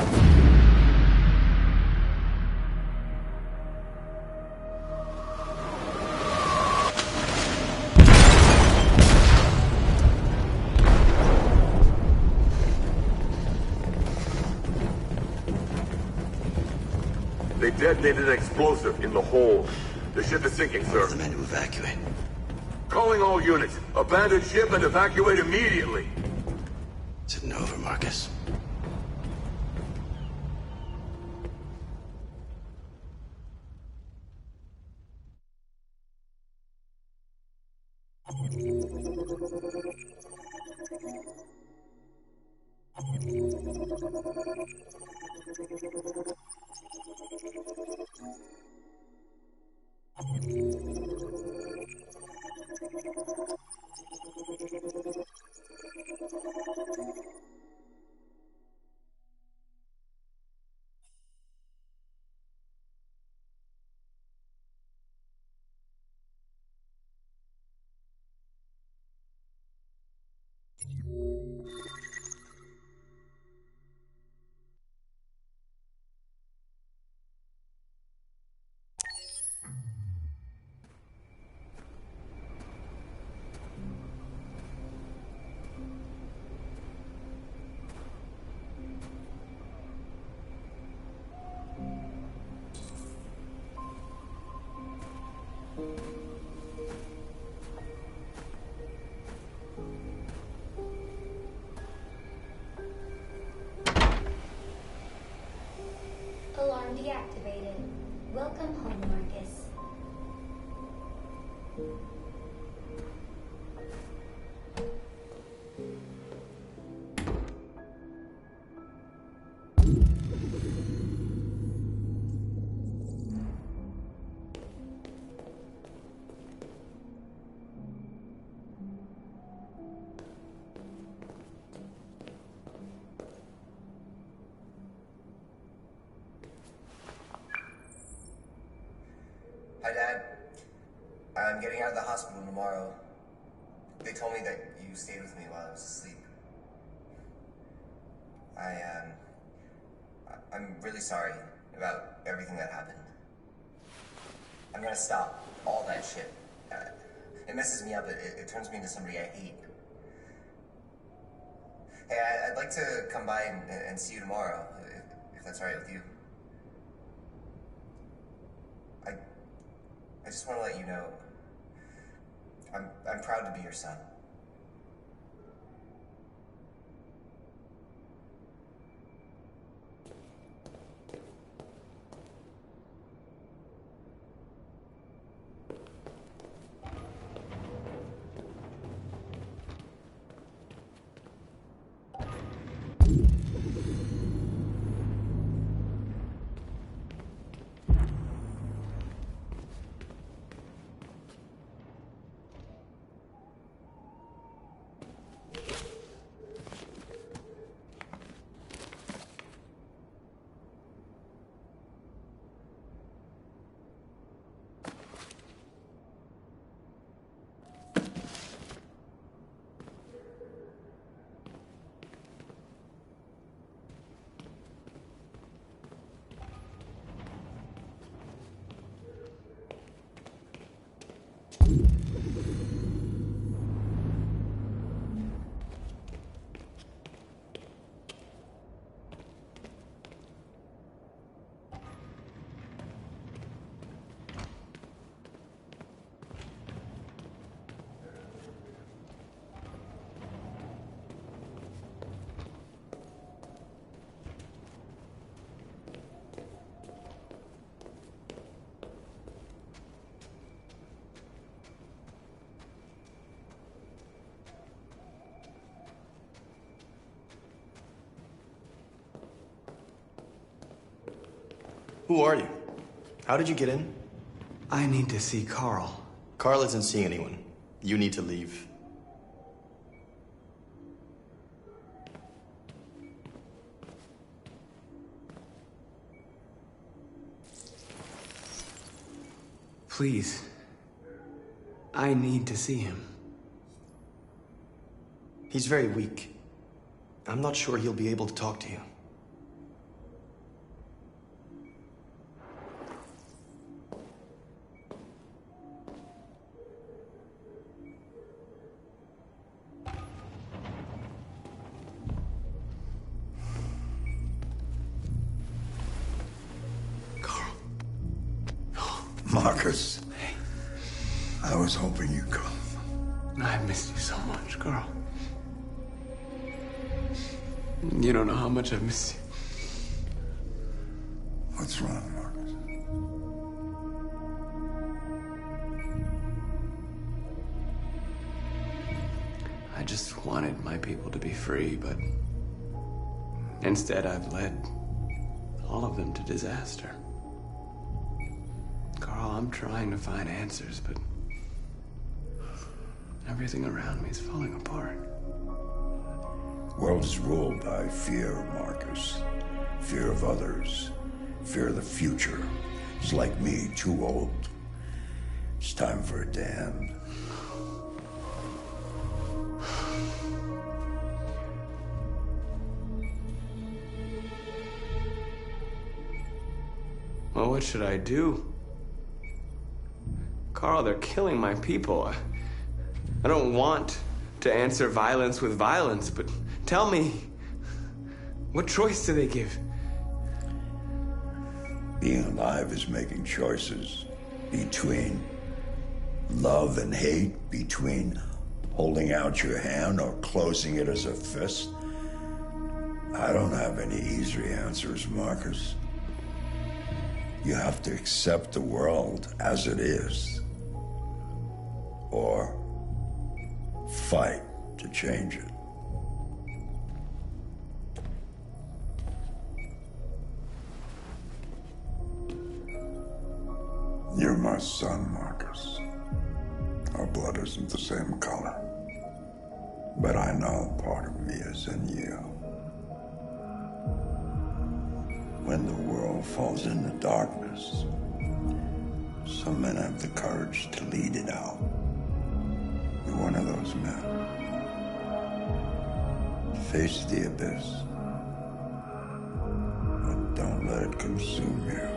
They detonated an explosive in the hold. The ship is sinking, sir. The men to evacuate. Calling all units. Abandon ship and evacuate immediately. Is it over, Marcus? deactivated. Welcome home, Marcus. Hi, Dad. I'm getting out of the hospital tomorrow. They told me that you stayed with me while I was asleep. I'm really sorry about everything that happened. I'm gonna stop all that shit. It messes me up. It turns me into somebody I hate. Hey, I'd like to come by and see you tomorrow, if that's all right with you. I just want to let you know, I'm proud to be your son. Who are you? How did you get in? I need to see Carl. Carl isn't seeing anyone. You need to leave. Please. I need to see him. He's very weak. I'm not sure he'll be able to talk to you. Marcus, I was hoping you'd come. I missed you so much, Carl. You don't know how much I've missed you. What's wrong, Marcus? I just wanted my people to be free, but instead I've led all of them to disaster. Carl, I'm trying to find answers, but everything around me is falling apart. The world is ruled by fear, Marcus. Fear of others. Fear of the future. It's like me, too old. It's time for a damn. Well, what should I do? Carl, they're killing my people. I don't want to answer violence with violence, but tell me, what choice do they give? Being alive is making choices between love and hate, between holding out your hand or closing it as a fist. I don't have any easy answers, Marcus. You have to accept the world as it is, or fight to change it. You're my son, Marcus. Our blood isn't the same color, but I know part of me is in you. When the world falls into darkness, some men have the courage to lead it out. You're one of those men. Face the abyss, but don't let it consume you.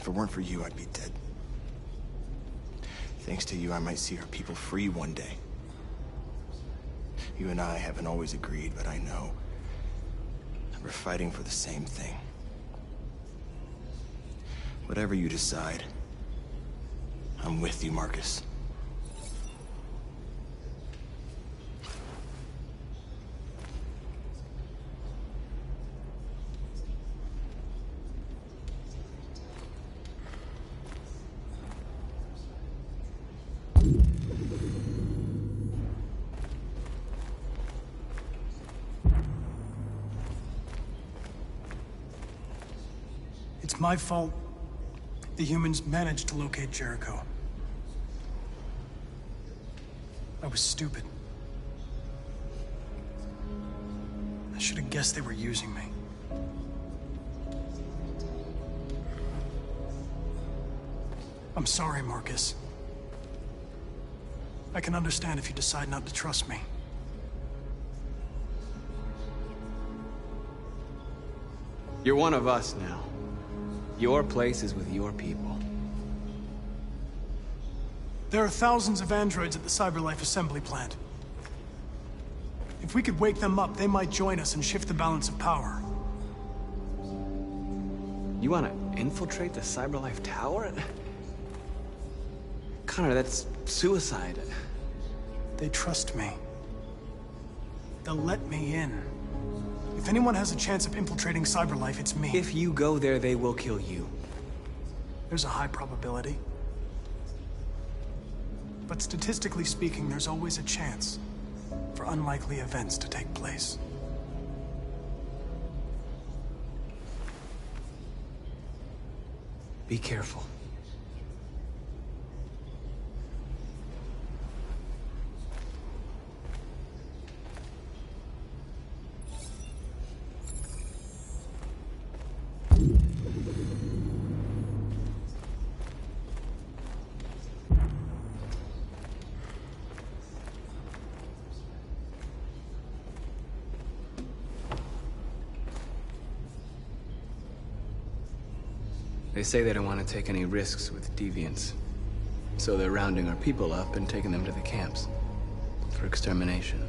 If it weren't for you, I'd be dead. Thanks to you, I might see our people free one day. You and I haven't always agreed, but I know that we're fighting for the same thing. Whatever you decide, I'm with you, Marcus. It's my fault the humans managed to locate Jericho. I was stupid. I should have guessed they were using me. I'm sorry, Marcus. I can understand if you decide not to trust me. You're one of us now. Your place is with your people. There are thousands of androids at the CyberLife assembly plant. If we could wake them up, they might join us and shift the balance of power. You want to infiltrate the CyberLife tower? Connor, that's suicide. They trust me. They'll let me in. If anyone has a chance of infiltrating CyberLife, it's me. If you go there, they will kill you. There's a high probability. But statistically speaking, there's always a chance for unlikely events to take place. Be careful. They say they don't want to take any risks with deviants. So they're rounding our people up and taking them to the camps for extermination.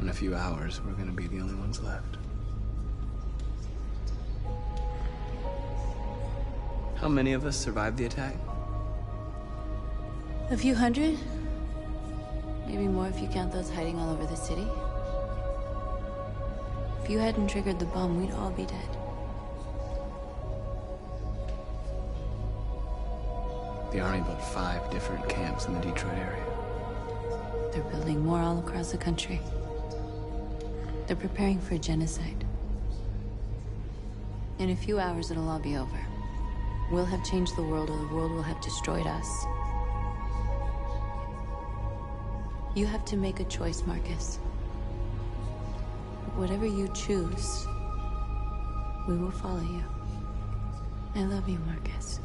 In a few hours, we're gonna be the only ones left. How many of us survived the attack? A few hundred? Maybe more if you count those hiding all over the city. If you hadn't triggered the bomb, we'd all be dead. The Army built 5 different camps in the Detroit area. They're building more all across the country. They're preparing for genocide. In a few hours, it'll all be over. We'll have changed the world, or the world will have destroyed us. You have to make a choice, Marcus. Whatever you choose, we will follow you. I love you, Marcus.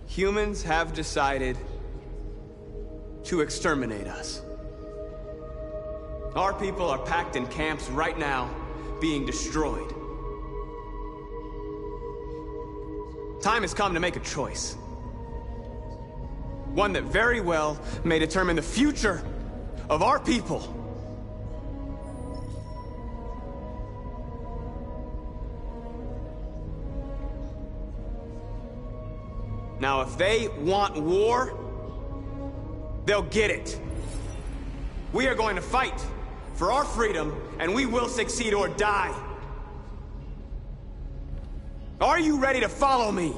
Humans have decided to exterminate us. Our people are packed in camps right now, being destroyed. Time has come to make a choice. One that very well may determine the future of our people. Now, if they want war, they'll get it. We are going to fight for our freedom, and we will succeed or die. Are you ready to follow me?